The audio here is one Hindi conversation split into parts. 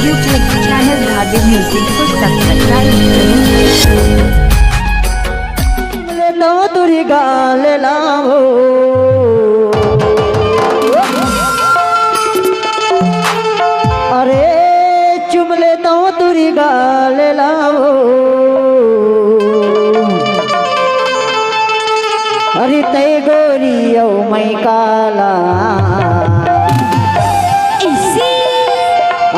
YouTube channel Dhadu Music को सब्सक्राइब करें। लो तुरी गाल लाओ अरे चुम लेता हूँ तुरी गाल लाओ अरे तय गोरी ओ मैं काला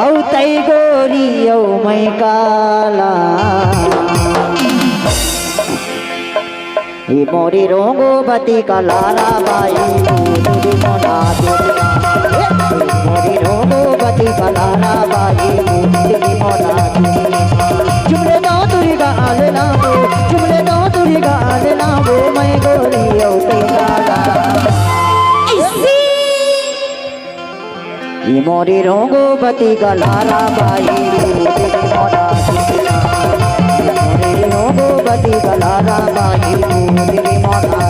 औ तय गोरी ओ मैं काला ये मोरी रोंगो बती का लाला बाई मोरी मोना मोरी रोंगो बती का लाला बाई मोरी मोना चुमले दो तुरी गाल लाओ चुमले दो तुरी गाल लाओ मैं गोरी ओ तय काला ये मोरी रोंगो बती का लाला बाई मोरी मोना मोरी रोंगो बती का लाला बाई मोरी मोना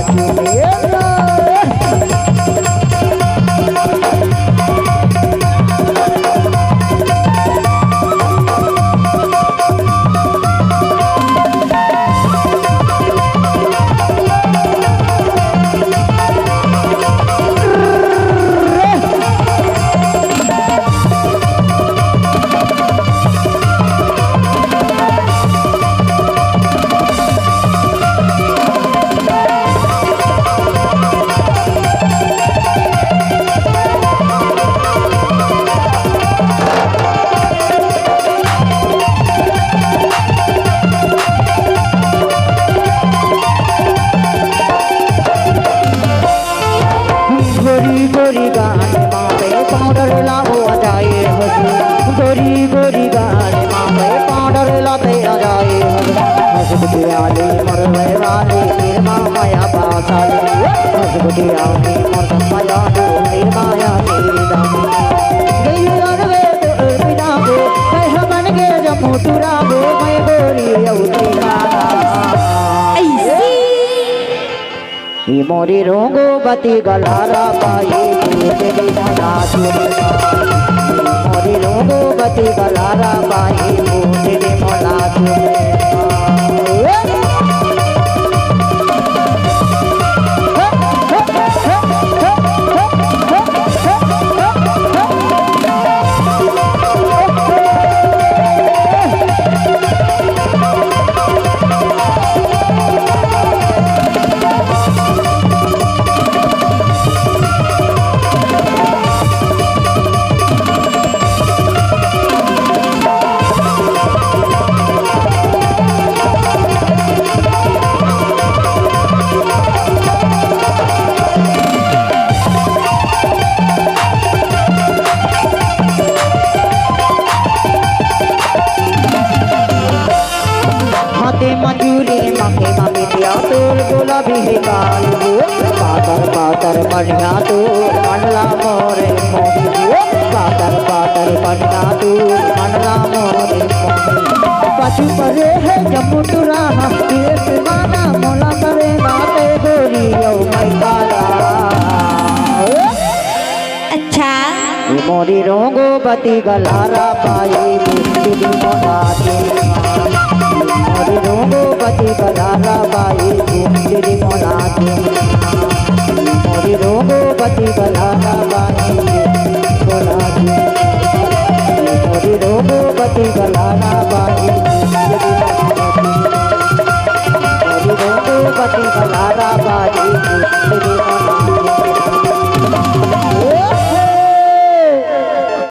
गोरी गोरी गाने मावे पाउडर लाओ जाए हंस गोरी गोरी गाने मावे पाउडर लाते जाए हंस गुटियाले मरवे वाले निर्मा माया पासाले हंस गुटियाले मरवे माया निर्माया तेरी दाम गई रवे तो बिना को मैं हमन के जमू टुरा गो मैं गोरी औती ये मोरी रोंगो बती गलारा बाई तेरी मोना मोरी रोंगो बती गलारा बाई तेरी मोना मजूरी मांगे मांगे दिया तोर गुलाबी है काल पातर पातर बढ़िया तोर मंडला मोरे पातर पातर बढ़िया तोर मंडला मोरे पशु परे है जम्मू टुरा माना मोला करे नाते गोरी ओ मैं काला अच्छा मोरी रोंगो बती गलारा पाई बुद्धि मोना मोरी रोंगो बती गलारा बाई तेरी मोना मोरी रोंगो बती गलारा बाई मोना मोरी रोंगो बती गलारा बाई मोरी रोंगो बती गलारा बाई तेरी मोना